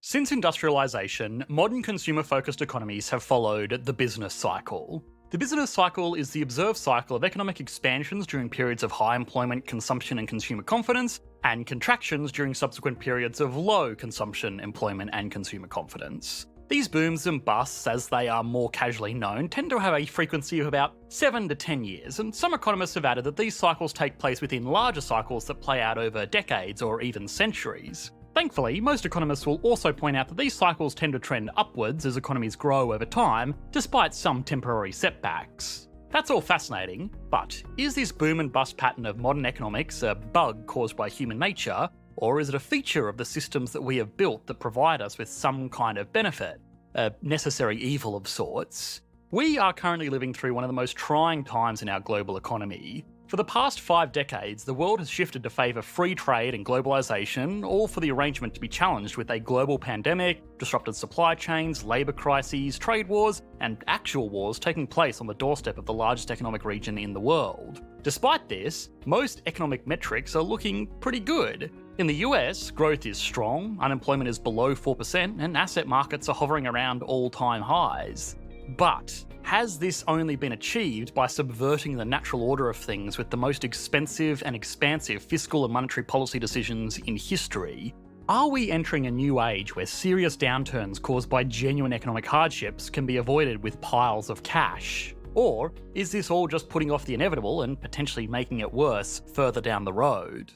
Since industrialisation, modern consumer-focused economies have followed the business cycle. The business cycle is the observed cycle of economic expansions during periods of high employment, consumption and consumer confidence, and contractions during subsequent periods of low consumption, employment and consumer confidence. These booms and busts, as they are more casually known, tend to have a frequency of about 7 to 10 years, and some economists have added that these cycles take place within larger cycles that play out over decades or even centuries. Thankfully, most economists will also point out that these cycles tend to trend upwards as economies grow over time, despite some temporary setbacks. That's all fascinating, but is this boom and bust pattern of modern economics a bug caused by human nature, or is it a feature of the systems that we have built that provide us with some kind of benefit? A necessary evil of sorts? We are currently living through one of the most trying times in our global economy. For the past 5 decades, the world has shifted to favour free trade and globalisation, all for the arrangement to be challenged with a global pandemic, disrupted supply chains, labour crises, trade wars, and actual wars taking place on the doorstep of the largest economic region in the world. Despite this, most economic metrics are looking pretty good. In the US, growth is strong, unemployment is below 4%, and asset markets are hovering around all-time highs. But has this only been achieved by subverting the natural order of things with the most expensive and expansive fiscal and monetary policy decisions in history? Are we entering a new age where serious downturns caused by genuine economic hardships can be avoided with piles of cash? Or is this all just putting off the inevitable and potentially making it worse further down the road?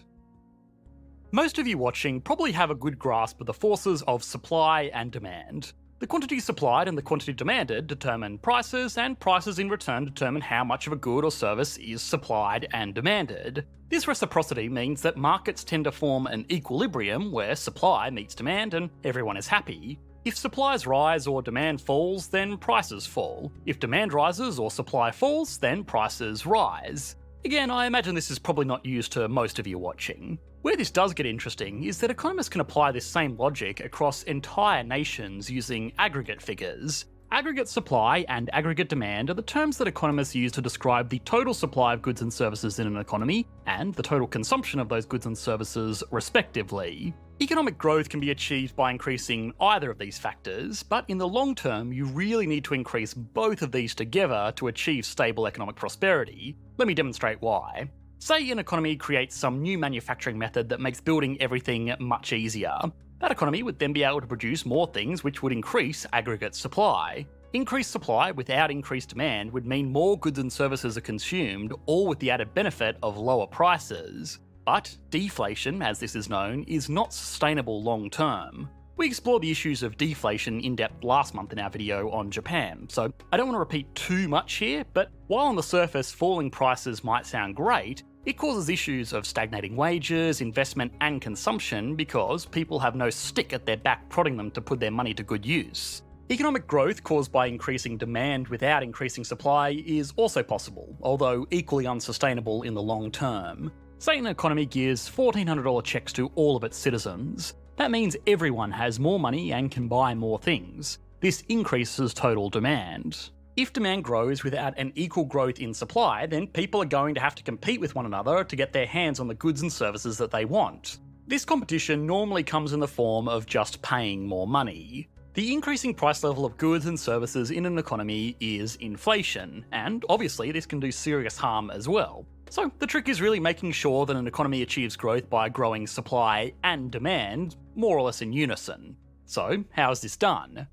Most of you watching probably have a good grasp of the forces of supply and demand. The quantity supplied and the quantity demanded determine prices, and prices in return determine how much of a good or service is supplied and demanded. This reciprocity means that markets tend to form an equilibrium where supply meets demand and everyone is happy. If supplies rise or demand falls, then prices fall. If demand rises or supply falls, then prices rise. Again, I imagine this is probably not used to most of you watching. Where this does get interesting is that economists can apply this same logic across entire nations using aggregate figures. Aggregate supply and aggregate demand are the terms that economists use to describe the total supply of goods and services in an economy, and the total consumption of those goods and services respectively. Economic growth can be achieved by increasing either of these factors, but in the long term you really need to increase both of these together to achieve stable economic prosperity. Let me demonstrate why. Say an economy creates some new manufacturing method that makes building everything much easier. That economy would then be able to produce more things, which would increase aggregate supply. Increased supply without increased demand would mean more goods and services are consumed, all with the added benefit of lower prices. But deflation, as this is known, is not sustainable long term. We explored the issues of deflation in depth last month in our video on Japan, so I don't want to repeat too much here, but while on the surface falling prices might sound great, it causes issues of stagnating wages, investment and consumption because people have no stick at their back prodding them to put their money to good use. Economic growth caused by increasing demand without increasing supply is also possible, although equally unsustainable in the long term. Say an economy gives $1,400 checks to all of its citizens. That means everyone has more money and can buy more things. This increases total demand. If demand grows without an equal growth in supply, then people are going to have to compete with one another to get their hands on the goods and services that they want. This competition normally comes in the form of just paying more money. The increasing price level of goods and services in an economy is inflation, and obviously this can do serious harm as well. So the trick is really making sure that an economy achieves growth by growing supply and demand more or less in unison. So how is this done?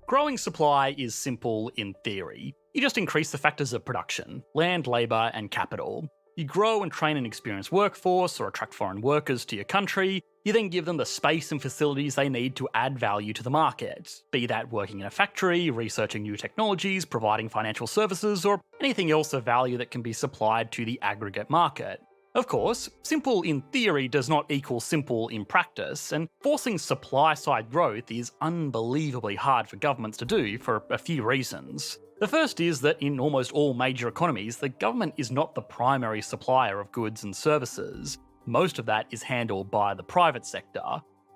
Growing supply is simple in theory. You just increase the factors of production: land, labour and capital. You grow and train an experienced workforce or attract foreign workers to your country. You then give them the space and facilities they need to add value to the market, be that working in a factory, researching new technologies, providing financial services, or anything else of value that can be supplied to the aggregate market. Of course, simple in theory does not equal simple in practice, and forcing supply-side growth is unbelievably hard for governments to do for a few reasons. The first is that in almost all major economies, the government is not the primary supplier of goods and services. Most of that is handled by the private sector.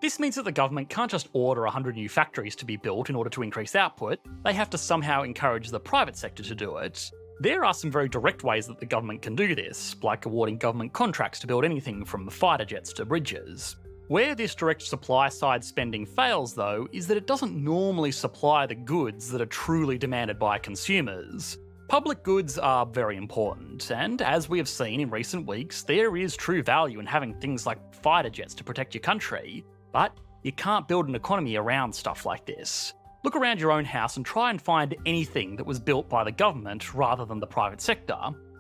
This means that the government can't just order 100 new factories to be built in order to increase output. They have to somehow encourage the private sector to do it. There are some very direct ways that the government can do this, like awarding government contracts to build anything from fighter jets to bridges. Where this direct supply side spending fails, though, is that it doesn't normally supply the goods that are truly demanded by consumers. Public goods are very important, and as we have seen in recent weeks, there is true value in having things like fighter jets to protect your country, but you can't build an economy around stuff like this. Look around your own house and try and find anything that was built by the government rather than the private sector.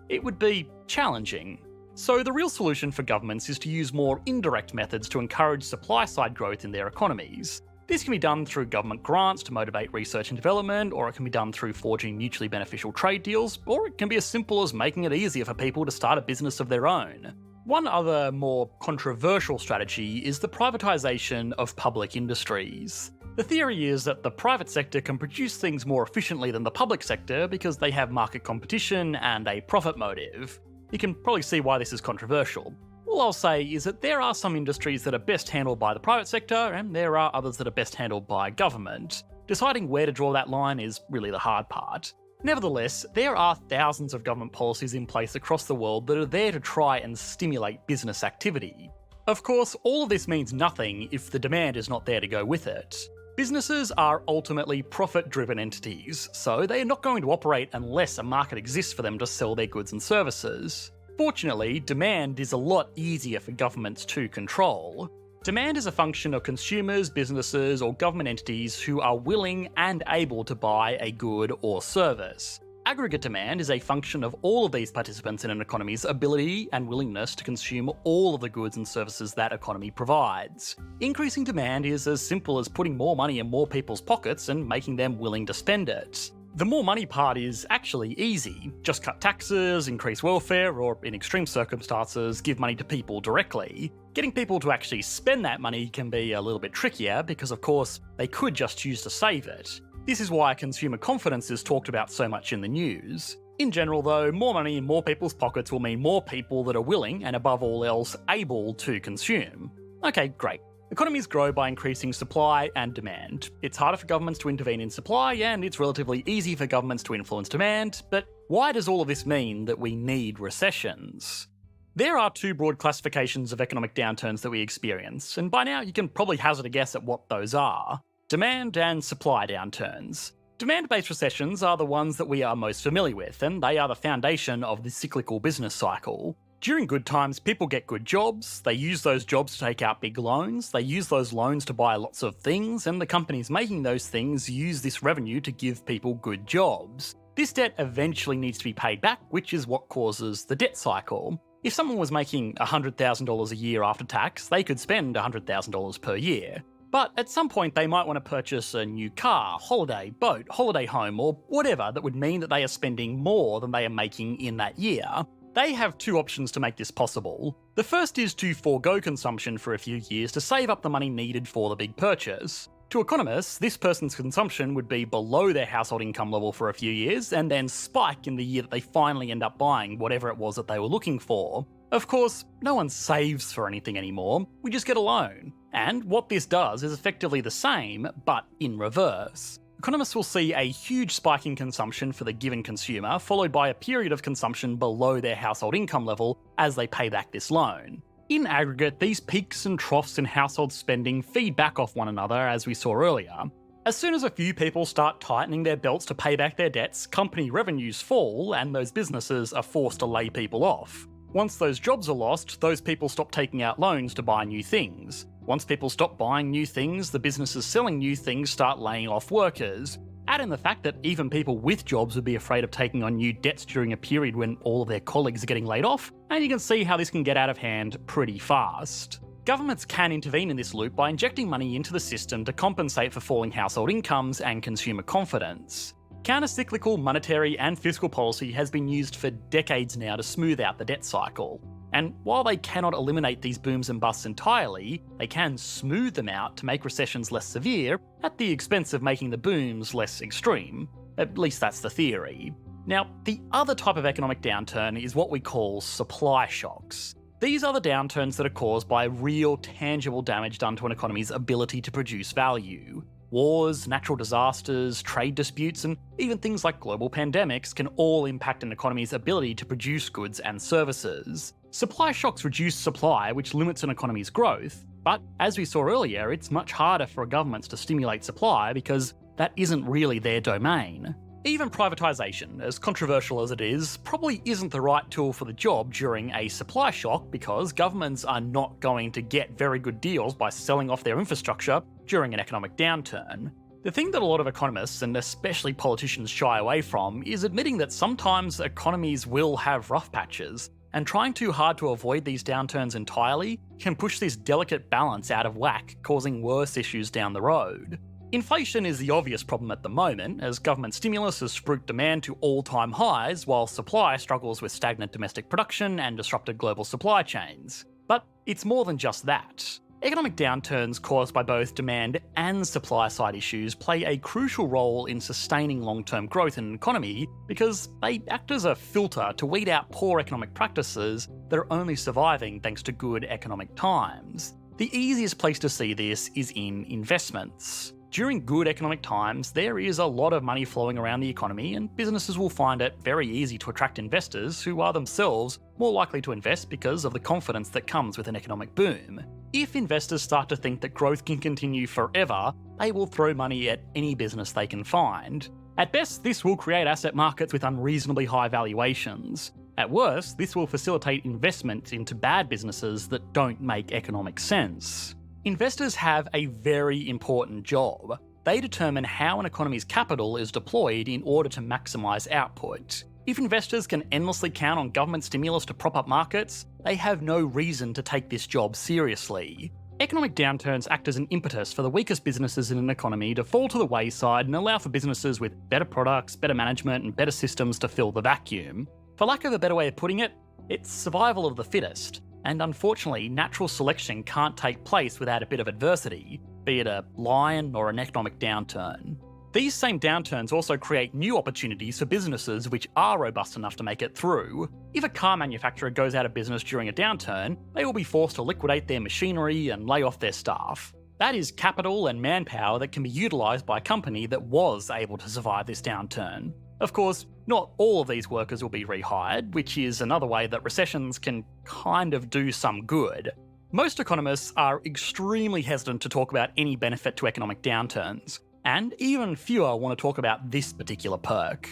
It would be challenging. So the real solution for governments is to use more indirect methods to encourage supply-side growth in their economies. This can be done through government grants to motivate research and development, or it can be done through forging mutually beneficial trade deals, or it can be as simple as making it easier for people to start a business of their own. One other more controversial strategy is the privatisation of public industries. The theory is that the private sector can produce things more efficiently than the public sector because they have market competition and a profit motive. You can probably see why this is controversial. All I'll say is that there are some industries that are best handled by the private sector, and there are others that are best handled by government. Deciding where to draw that line is really the hard part. Nevertheless, there are thousands of government policies in place across the world that are there to try and stimulate business activity. Of course, all of this means nothing if the demand is not there to go with it. Businesses are ultimately profit-driven entities, so they are not going to operate unless a market exists for them to sell their goods and services. Fortunately, demand is a lot easier for governments to control. Demand is a function of consumers, businesses, or government entities who are willing and able to buy a good or service. Aggregate demand is a function of all of these participants in an economy's ability and willingness to consume all of the goods and services that economy provides. Increasing demand is as simple as putting more money in more people's pockets and making them willing to spend it. The more money part is actually easy. Just cut taxes, increase welfare, or in extreme circumstances, give money to people directly. Getting people to actually spend that money can be a little bit trickier because, of course, they could just choose to save it. This is why consumer confidence is talked about so much in the news. In general, though, more money in more people's pockets will mean more people that are willing, and above all else, able to consume. Okay, great. Economies grow by increasing supply and demand. It's harder for governments to intervene in supply, and it's relatively easy for governments to influence demand, but why does all of this mean that we need recessions? There are two broad classifications of economic downturns that we experience, and by now you can probably hazard a guess at what those are. Demand and supply downturns. Demand-based recessions are the ones that we are most familiar with, and they are the foundation of the cyclical business cycle. During good times, people get good jobs, they use those jobs to take out big loans, they use those loans to buy lots of things, and the companies making those things use this revenue to give people good jobs. This debt eventually needs to be paid back, which is what causes the debt cycle. If someone was making $100,000 a year after tax, they could spend $100,000 per year. But at some point they might want to purchase a new car, holiday, boat, holiday home, or whatever that would mean that they are spending more than they are making in that year. They have two options to make this possible. The first is to forego consumption for a few years to save up the money needed for the big purchase. To economists, this person's consumption would be below their household income level for a few years, and then spike in the year that they finally end up buying whatever it was that they were looking for. Of course, no one saves for anything anymore, we just get a loan. And what this does is effectively the same, but in reverse. Economists will see a huge spike in consumption for the given consumer, followed by a period of consumption below their household income level as they pay back this loan. In aggregate, these peaks and troughs in household spending feed back off one another, as we saw earlier. As soon as a few people start tightening their belts to pay back their debts, company revenues fall, and those businesses are forced to lay people off. Once those jobs are lost, those people stop taking out loans to buy new things. Once people stop buying new things, the businesses selling new things start laying off workers. Add in the fact that even people with jobs would be afraid of taking on new debts during a period when all of their colleagues are getting laid off, and you can see how this can get out of hand pretty fast. Governments can intervene in this loop by injecting money into the system to compensate for falling household incomes and consumer confidence. Counter-cyclical monetary and fiscal policy has been used for decades now to smooth out the debt cycle. And while they cannot eliminate these booms and busts entirely, they can smooth them out to make recessions less severe at the expense of making the booms less extreme. At least that's the theory. Now, the other type of economic downturn is what we call supply shocks. These are the downturns that are caused by real, tangible damage done to an economy's ability to produce value. Wars, natural disasters, trade disputes, and even things like global pandemics can all impact an economy's ability to produce goods and services. Supply shocks reduce supply, which limits an economy's growth. But as we saw earlier, it's much harder for governments to stimulate supply because that isn't really their domain. Even privatisation, as controversial as it is, probably isn't the right tool for the job during a supply shock because governments are not going to get very good deals by selling off their infrastructure during an economic downturn. The thing that a lot of economists, and especially politicians, shy away from is admitting that sometimes economies will have rough patches, and trying too hard to avoid these downturns entirely can push this delicate balance out of whack, causing worse issues down the road. Inflation is the obvious problem at the moment, as government stimulus has spruiked demand to all-time highs, while supply struggles with stagnant domestic production and disrupted global supply chains. But it's more than just that. Economic downturns caused by both demand and supply-side issues play a crucial role in sustaining long-term growth in an economy because they act as a filter to weed out poor economic practices that are only surviving thanks to good economic times. The easiest place to see this is in investments. During good economic times, there is a lot of money flowing around the economy, and businesses will find it very easy to attract investors who are themselves more likely to invest because of the confidence that comes with an economic boom. If investors start to think that growth can continue forever, they will throw money at any business they can find. At best, this will create asset markets with unreasonably high valuations. At worst, this will facilitate investment into bad businesses that don't make economic sense. Investors have a very important job. They determine how an economy's capital is deployed in order to maximise output. If investors can endlessly count on government stimulus to prop up markets, they have no reason to take this job seriously. Economic downturns act as an impetus for the weakest businesses in an economy to fall to the wayside and allow for businesses with better products, better management, and better systems to fill the vacuum. For lack of a better way of putting it, it's survival of the fittest. And unfortunately, natural selection can't take place without a bit of adversity, be it a lion or an economic downturn. These same downturns also create new opportunities for businesses which are robust enough to make it through. If a car manufacturer goes out of business during a downturn, they will be forced to liquidate their machinery and lay off their staff. That is capital and manpower that can be utilised by a company that was able to survive this downturn. Of course, not all of these workers will be rehired, which is another way that recessions can kind of do some good. Most economists are extremely hesitant to talk about any benefit to economic downturns, and even fewer want to talk about this particular perk.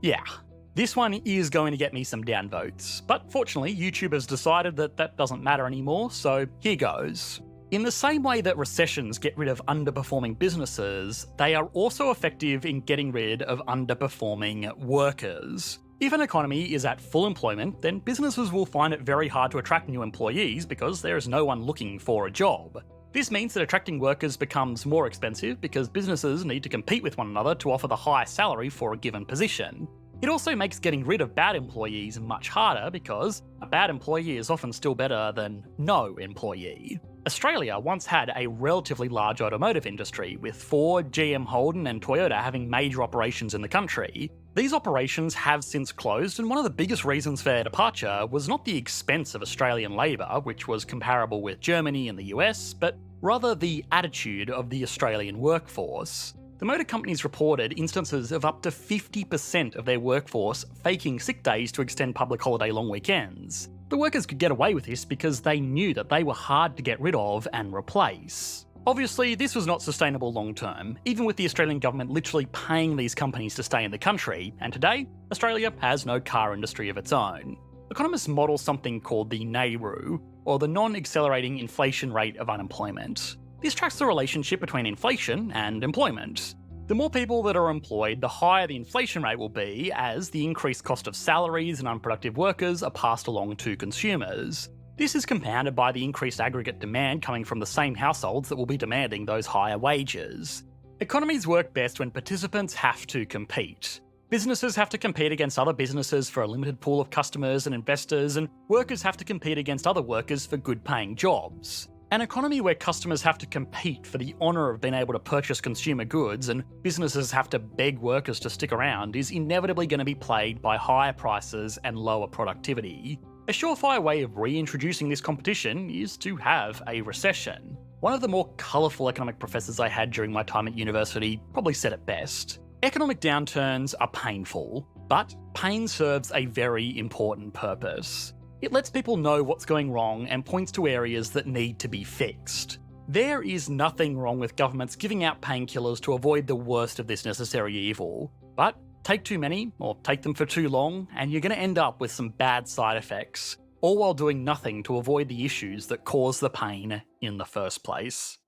Yeah, this one is going to get me some downvotes, but fortunately YouTube has decided that that doesn't matter anymore, so here goes. In the same way that recessions get rid of underperforming businesses, they are also effective in getting rid of underperforming workers. If an economy is at full employment, then businesses will find it very hard to attract new employees because there is no one looking for a job. This means that attracting workers becomes more expensive because businesses need to compete with one another to offer the highest salary for a given position. It also makes getting rid of bad employees much harder because a bad employee is often still better than no employee. Australia once had a relatively large automotive industry, with Ford, GM Holden and Toyota having major operations in the country. These operations have since closed, and one of the biggest reasons for their departure was not the expense of Australian labour, which was comparable with Germany and the US, but rather the attitude of the Australian workforce. The motor companies reported instances of up to 50% of their workforce faking sick days to extend public holiday long weekends. The workers could get away with this because they knew that they were hard to get rid of and replace. Obviously, this was not sustainable long term, even with the Australian government literally paying these companies to stay in the country, and today, Australia has no car industry of its own. Economists model something called the NAIRU, or the Non-Accelerating Inflation Rate of Unemployment. This tracks the relationship between inflation and employment. The more people that are employed, the higher the inflation rate will be, as the increased cost of salaries and unproductive workers are passed along to consumers. This is compounded by the increased aggregate demand coming from the same households that will be demanding those higher wages. Economies work best when participants have to compete. Businesses have to compete against other businesses for a limited pool of customers and investors, and workers have to compete against other workers for good-paying jobs. An economy where customers have to compete for the honour of being able to purchase consumer goods and businesses have to beg workers to stick around is inevitably going to be plagued by higher prices and lower productivity. A surefire way of reintroducing this competition is to have a recession. One of the more colourful economic professors I had during my time at university probably said it best. Economic downturns are painful, but pain serves a very important purpose. It lets people know what's going wrong and points to areas that need to be fixed. There is nothing wrong with governments giving out painkillers to avoid the worst of this necessary evil, but take too many, or take them for too long, and you're going to end up with some bad side effects, all while doing nothing to avoid the issues that cause the pain in the first place.